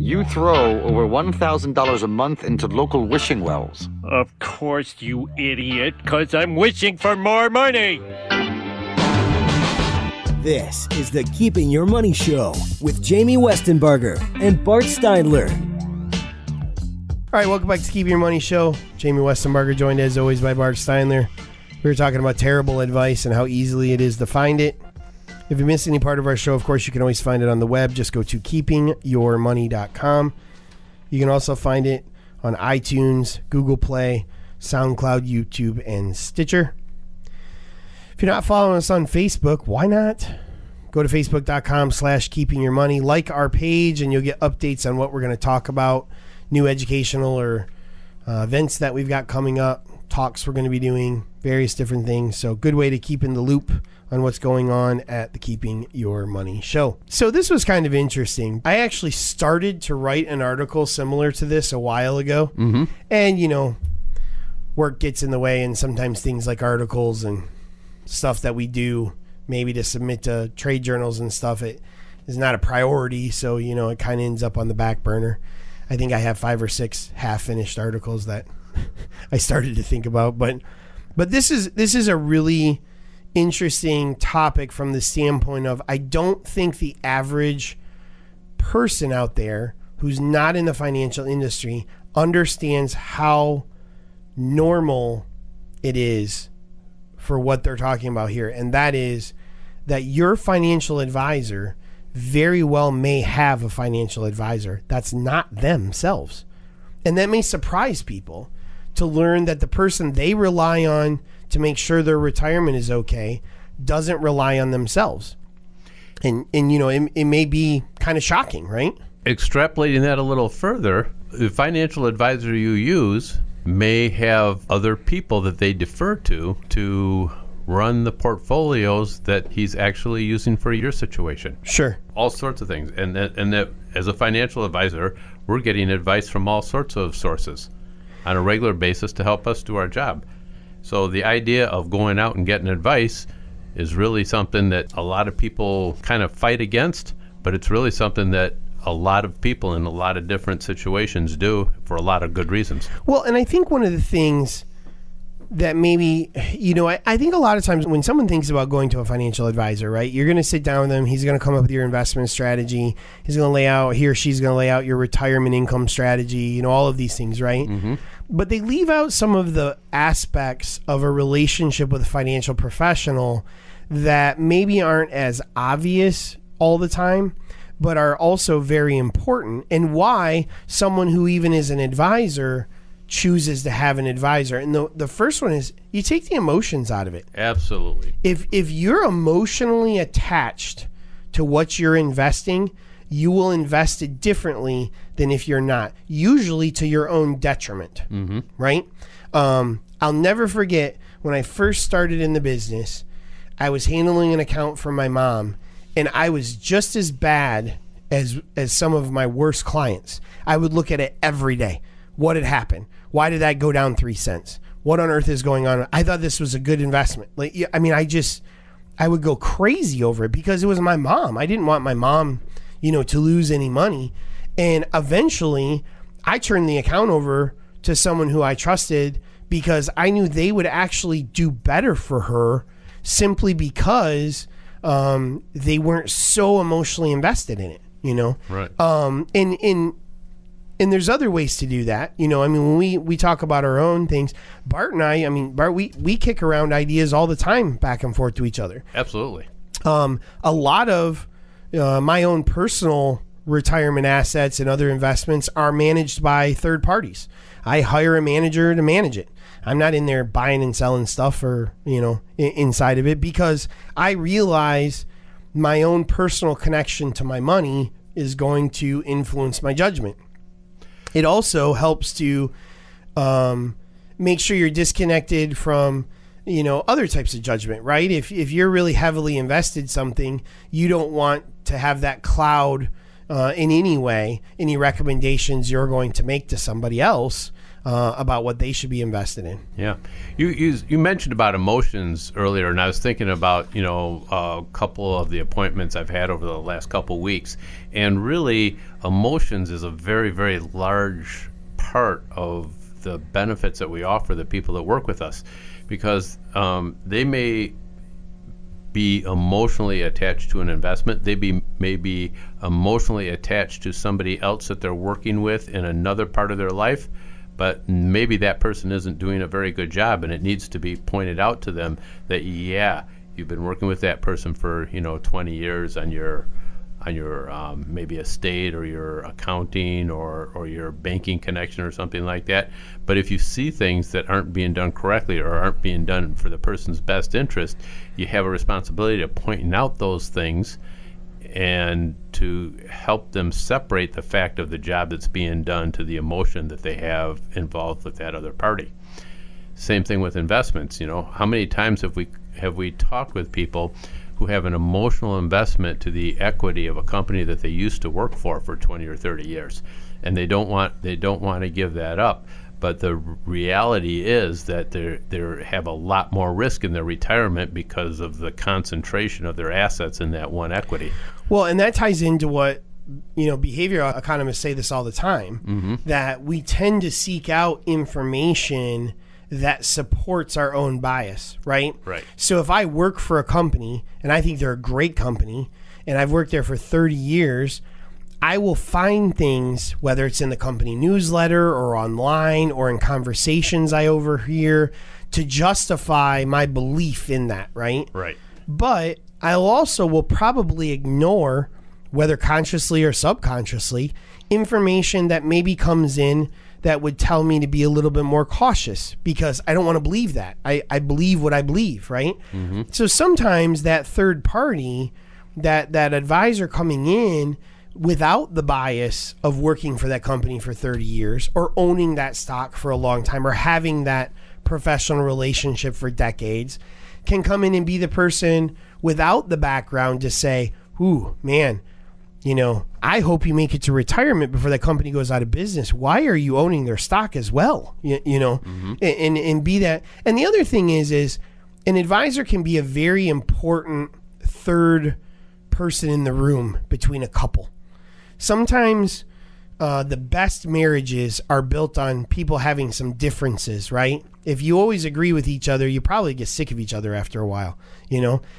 You throw over $1,000 a month into local wishing wells. Of course, you idiot, because I'm wishing for more money. This is the Keeping Your Money Show with Jamie Westenberger and Bart Steinler. All right, welcome back to Keeping Your Money Show. Jamie Westenberger, joined as always by Bart Steinler. We were talking about terrible advice and how easily it is to find it. If you missed any part of our show, of course, you can always find it on the web. Just go to keepingyourmoney.com. You can also find it on iTunes, Google Play, SoundCloud, YouTube, and Stitcher. If you're not following us on Facebook, why not? Go to facebook.com/keepingyourmoney. Like our page, and you'll get updates on what we're going to talk about, new educational or events that we've got coming up, talks we're going to be doing, various different things. So good way to keep in the loop on what's going on at the Keeping Your Money Show. So this was kind of interesting. I actually started to write an article similar to this a while ago. Mm-hmm. And, you know, work gets in the way, and sometimes things like articles and stuff that we do maybe to submit to trade journals and stuff, it is not a priority. So, you know, it kind of ends up on the back burner. I think I have 5 or 6 half-finished articles that I started to think about. But this is a really interesting topic from the standpoint of, I don't think the average person out there who's not in the financial industry understands how normal it is for what they're talking about here. And that is that your financial advisor very well may have a financial advisor that's not themselves. And that may surprise people to learn that the person they rely on to make sure their retirement is okay doesn't rely on themselves. And you know, it may be kind of shocking, right? Extrapolating that a little further, the financial advisor you use may have other people that they defer to run the portfolios that he's actually using for your situation. Sure. All sorts of things. And that as a financial advisor, we're getting advice from all sorts of sources on a regular basis to help us do our job. So the idea of going out and getting advice is really something that a lot of people kind of fight against, but it's really something that a lot of people in a lot of different situations do for a lot of good reasons. Well, and I think one of the things that maybe, you know, I think a lot of times when someone thinks about going to a financial advisor, right, you're going to sit down with them. He's going to come up with your investment strategy. He's going to lay out, he or she's going to lay out your retirement income strategy, you know, all of these things, right? Mm-hmm. But they leave out some of the aspects of a relationship with a financial professional that maybe aren't as obvious all the time, but are also very important, and why someone who even is an advisor chooses to have an advisor. And the first one is you take the emotions out of it. Absolutely. If you're emotionally attached to what you're investing, you will invest it differently than if you're not, usually to your own detriment, right? I'll never forget when I first started in the business, I was handling an account for my mom, and I was just as bad as some of my worst clients. I would look at it every day. What had happened? Why did that go down 3 cents? What on earth is going on? I thought this was a good investment. Like, I mean, I would go crazy over it because it was my mom. I didn't want my mom, you know, to lose any money. And eventually I turned the account over to someone who I trusted because I knew they would actually do better for her simply because they weren't so emotionally invested in it, you know? Right. And there's other ways to do that. You know, I mean, when we talk about our own things, Bart and I mean, Bart, we kick around ideas all the time back and forth to each other. Absolutely. A lot of my own personal retirement assets and other investments are managed by third parties. I hire a manager to manage it. I'm not in there buying and selling stuff or, you know, inside of it, because I realize my own personal connection to my money is going to influence my judgment. It also helps to make sure you're disconnected from, you know, other types of judgment, right? If you're really heavily invested something, you don't want to have that cloud in any way, any recommendations you're going to make to somebody else about what they should be invested in. Yeah, you mentioned about emotions earlier, and I was thinking about a couple of the appointments I've had over the last couple of weeks, and really emotions is a very, very large part of the benefits that we offer the people that work with us, because they may be emotionally attached to an investment. They may be emotionally attached to somebody else that they're working with in another part of their life. But maybe that person isn't doing a very good job, and it needs to be pointed out to them that, yeah, you've been working with that person for 20 years on your maybe estate or your accounting or your banking connection or something like that. But if you see things that aren't being done correctly or aren't being done for the person's best interest, you have a responsibility to pointing out those things and to help them separate the fact of the job that's being done to the emotion that they have involved with that other party. Same thing with investments. How many times have we talked with people who have an emotional investment to the equity of a company that they used to work for 20 or 30 years, and they don't want to give that up. But the reality is that they have a lot more risk in their retirement because of the concentration of their assets in that one equity. Well, and that ties into what, behavioral economists say this all the time, that we tend to seek out information that supports our own bias, right? Right. So if I work for a company and I think they're a great company and I've worked there for 30 years, I will find things, whether it's in the company newsletter or online or in conversations I overhear, to justify my belief in that, right? Right. But I also will probably ignore, whether consciously or subconsciously, information that maybe comes in that would tell me to be a little bit more cautious, because I don't want to believe that. I believe what I believe, right? So sometimes that third party, that advisor coming in without the bias of working for that company for 30 years or owning that stock for a long time or having that professional relationship for decades, can come in and be the person without the background to say, ooh, man, I hope you make it to retirement before that company goes out of business. Why are you owning their stock as well? And be that. And the other thing is an advisor can be a very important third person in the room between a couple. Sometimes the best marriages are built on people having some differences, right? If you always agree with each other, you probably get sick of each other after a while,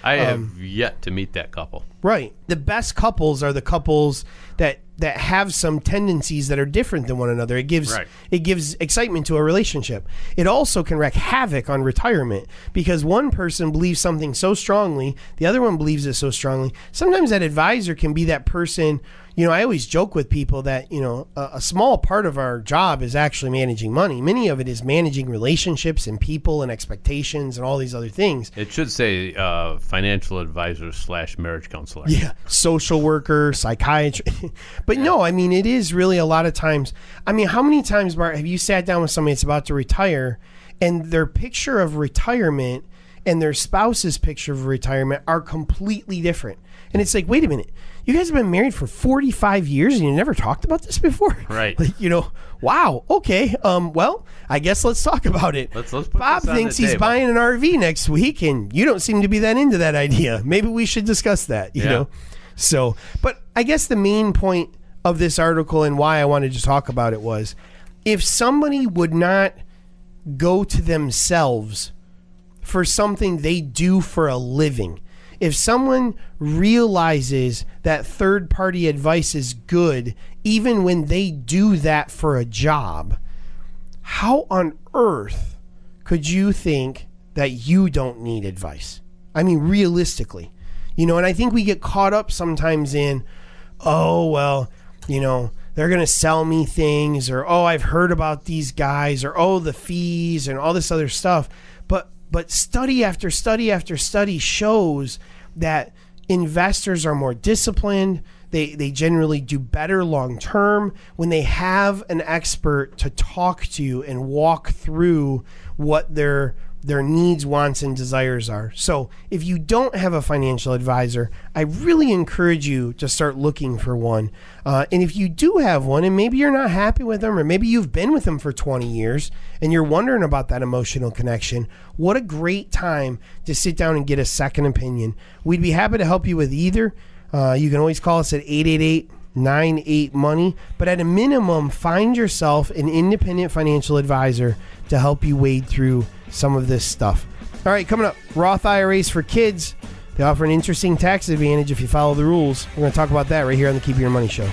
I have yet to meet that couple. Right. The best couples are the couples that have some tendencies that are different than one another. It gives excitement to a relationship. It also can wreak havoc on retirement because one person believes something so strongly, the other one believes it so strongly. Sometimes that advisor can be that person. I always joke with people that, a small part of our job is actually managing money. Many of it is managing relationships and people and expectations and all these other things. It should say financial advisor / marriage counselor. Yeah, social worker, psychiatrist. But no, it is really a lot of times. How many times, Bart, have you sat down with somebody that's about to retire and their picture of retirement and their spouse's picture of retirement are completely different? And it's like, wait a minute, you guys have been married for 45 years and you never talked about this before? Right. Wow, okay. Well, I guess let's talk about it. Let's put Bob this on thinks the he's table. buying an RV next week and you don't seem to be that into that idea. Maybe we should discuss that, you know? So, but I guess the main point of this article and why I wanted to talk about it was, if somebody would not go to themselves for something they do for a living, if someone realizes that third-party advice is good, even when they do that for a job, how on earth could you think that you don't need advice? Realistically. And I think we get caught up sometimes in, they're going to sell me things, or, I've heard about these guys, or, the fees and all this other stuff. But study after study after study shows that investors are more disciplined. They generally do better long term when they have an expert to talk to and walk through what their their needs, wants, and desires are. So if you don't have a financial advisor, I really encourage you to start looking for one. And if you do have one, and maybe you're not happy with them, or maybe you've been with them for 20 years and you're wondering about that emotional connection, what a great time to sit down and get a second opinion. We'd be happy to help you with either. You can always call us at 888-98-MONEY. But at a minimum, find yourself an independent financial advisor to help you wade through some of this stuff. All right, coming up, Roth IRAs for kids. They offer an interesting tax advantage if you follow the rules. We're going to talk about that right here on the Keep Your Money Show.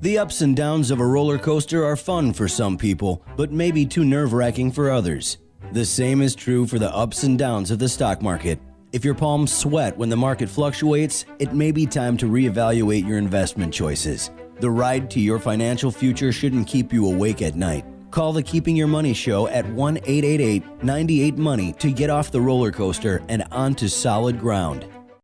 The ups and downs of a roller coaster are fun for some people, but maybe too nerve-wracking for others. The same is true for the ups and downs of the stock market. If your palms sweat when the market fluctuates, it may be time to reevaluate your investment choices. The ride to your financial future shouldn't keep you awake at night. Call the Keeping Your Money Show at 1-888-98-MONEY to get off the roller coaster and onto solid ground.